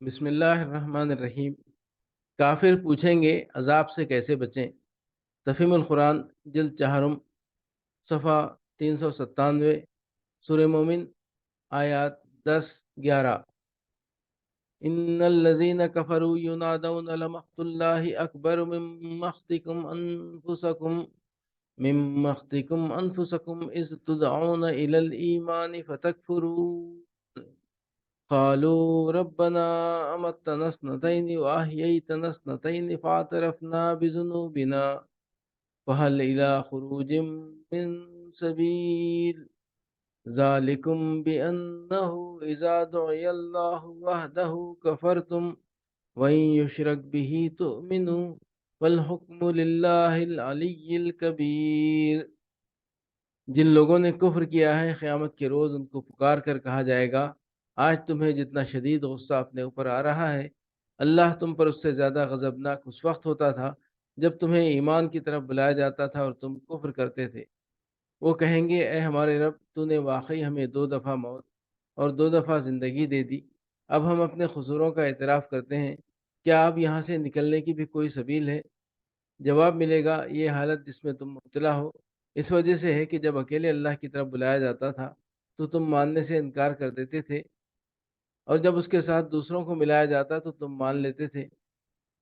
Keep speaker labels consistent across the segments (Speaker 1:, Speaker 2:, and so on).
Speaker 1: बिस्मिल्लाहिर्रहमानिर्रहीम। काफिर पूछेंगे अजाब से कैसे बचें। तफहीमुल कुरान जिल्द चहारुम सफ़ा 397। सूरह मोमिन आयात 10-11। इन्नल्लज़ीना कफ़रू युनादौना लमक़्तुल्लाहि अकबर मिन मक़्तिकुम इज़ तुदऔना इलल ईमानि फतकफ़ुरून क़ालू रब्बना अमत्तना स्नतैनि व अहयैतना स्नतैनि फ़अतरफ़ना बिज़ुनूबिना फ़हल इला ख़ुरूजिम मिन सबील ज़ालिकुम बिअन्नहु इज़ा दुइयल्लाहु वहदहु कफ़रतुम व इन युशरक बिही तुअमिनु वल हुक्मु लिल्लाहिल अलिय्यिल कबीर। जिन लोगों ने कुफ्र किया है क़यामत के रोज़ उनको पुकार कर कहा जाएगा, आज तुम्हें जितना शदीद गुस्सा अपने ऊपर आ रहा है, अल्लाह तुम पर उससे ज़्यादा गज़बनाक उस वक्त होता था जब तुम्हें ईमान की तरफ बुलाया जाता था और तुम कुफ्र करते थे। वो कहेंगे, ए हमारे रब, तूने वाकई हमें 2 दफ़ा मौत और 2 दफ़ा ज़िंदगी दे दी। अब हम अपने कसूरों का एतराफ़ करते हैं। क्या अब यहाँ से निकलने की भी कोई सबील है? जवाब मिलेगा, ये हालत जिसमें तुम मुब्तला हो इस वजह से है कि जब अकेले अल्लाह की तरफ बुलाया जाता था तो तुम मानने से इनकार कर देते थे, और जब उसके साथ दूसरों को मिलाया जाता तो तुम मान लेते थे।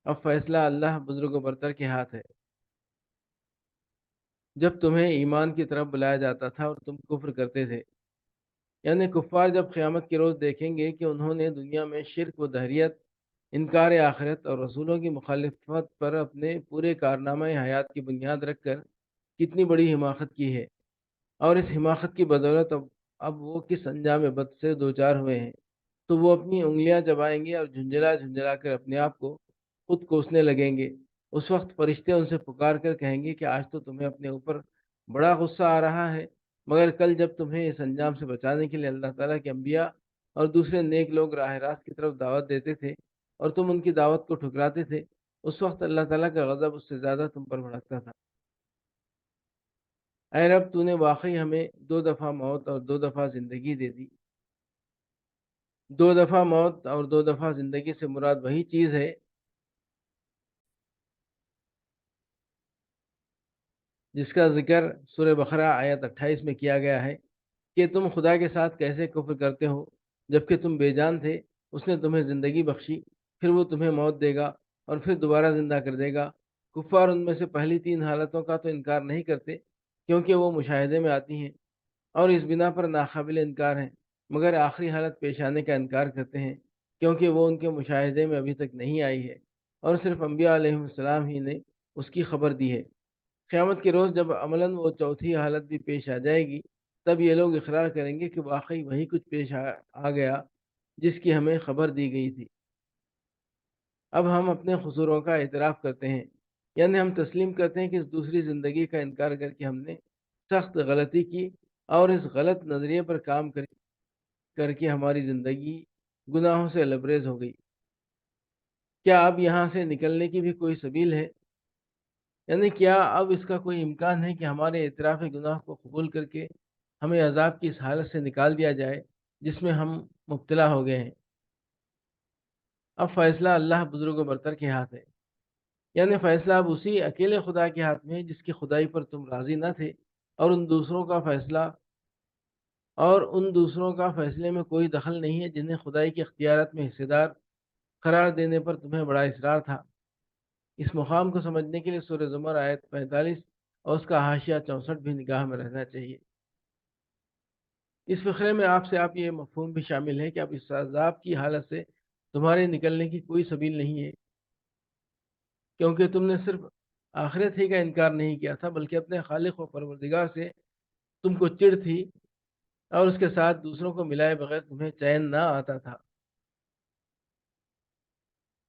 Speaker 1: अब फैसला अल्लाह बुजुर्ग बरतर के हाथ है। जब तुम्हें ईमान की तरफ बुलाया जाता था और तुम कुफ्र करते थे, यानी कुफ़ार जब क़यामत के रोज़ देखेंगे कि उन्होंने दुनिया में शिर्क व दहरियत, इनकार आखिरत और रसूलों की मुखालिफत पर अपने पूरे कारनामे हयात की बुनियाद रखकर कितनी बड़ी हिमाकत की है, और इस हिमाकत की बदौलत अब वो किस अंजाम बद से दो चार हुए हैं, तो वो अपनी उंगलियां चबाएंगे और झुंझला झुंझला कर अपने आप को खुद कोसने लगेंगे। उस वक्त फरिश्ते उनसे पुकार कर कहेंगे कि आज तो तुम्हें अपने ऊपर बड़ा गुस्सा आ रहा है, मगर कल जब तुम्हें इस अंजाम से बचाने के लिए अल्लाह ताला के अंबिया और दूसरे नेक लोग राह रास्त की तरफ दावत देते थे और तुम उनकी दावत को ठुकराते थे, उस वक्त अल्लाह ताला का गज़ब उससे ज़्यादा तुम पर भड़कता था। ऐ रब, तूने वाकई हमें 2 दफ़ा मौत और 2 दफ़ा ज़िंदगी दे दी। 2 दफ़ा मौत और 2 दफ़ा ज़िंदगी से मुराद वही चीज़ है जिसका जिक्र सूरह बकरा आयत 28 में किया गया है कि तुम खुदा के साथ कैसे कुफ्र करते हो। जबकि तुम बेजान थे, उसने तुम्हें ज़िंदगी बख्शी, फिर वो तुम्हें मौत देगा और फिर दोबारा ज़िंदा कर देगा। कुफ़ार उनमें से पहली 3 हालतों का तो इनकार नहीं करते क्योंकि वो मुशाहिदे में आती हैं और इस बिना पर नाकाबिल इनकार हैं, मगर आखिरी हालत पेश आने का इनकार करते हैं क्योंकि वो उनके मुशाहिदे में अभी तक नहीं आई है और सिर्फ अम्बिया अलैहिस्सलाम ही ने उसकी खबर दी है। क़यामत के रोज़ जब अमलन वो चौथी हालत भी पेश आ जाएगी, तब ये लोग इकरार करेंगे कि वाकई वही कुछ पेश आ गया जिसकी हमें खबर दी गई थी। अब हम अपने कसूरों का एतराफ़ करते हैं, यानी हम तस्लीम करते हैं कि इस दूसरी ज़िंदगी का इनकार करके हमने सख्त गलती की और इस गलत नज़रिए पर काम करके हमारी ज़िंदगी गुनाहों से लबरेज हो गई। क्या अब यहाँ से निकलने की भी कोई सबील है? यानी क्या अब इसका कोई इम्कान है कि हमारे एतराफ़ गुनाह को कबूल करके हमें अज़ाब की इस हालत से निकाल दिया जाए जिसमें हम मुब्तला हो गए हैं? अब फ़ैसला अल्लाह बुज़ुर्ग व बरतर के हाथ है। यानी फ़ैसला अब उसी अकेले खुदा के हाथ में है जिसकी खुदाई पर तुम राज़ी न थे, और उन दूसरों का फ़ैसले में कोई दखल नहीं है जिन्हें खुदाई के इख्तियारात में हिस्सेदार करार देने पर तुम्हें बड़ा इसरार था। इस मुकाम को समझने के लिए सूरह ज़ुमर आयत 45 और उसका हाशिया 64 भी निगाह में रहना चाहिए। इस फ़िक्रे में आप ये मफ़हूम भी शामिल है कि अब इस अज़ाब की हालत से तुम्हारे निकलने की कोई सबील नहीं है, क्योंकि तुमने सिर्फ आखिरत ही का इनकार नहीं किया था, बल्कि अपने खालिक व परवरदिगार से तुमको चिढ़ थी और उसके साथ दूसरों को मिलाए बगैर तुम्हें चैन ना आता था।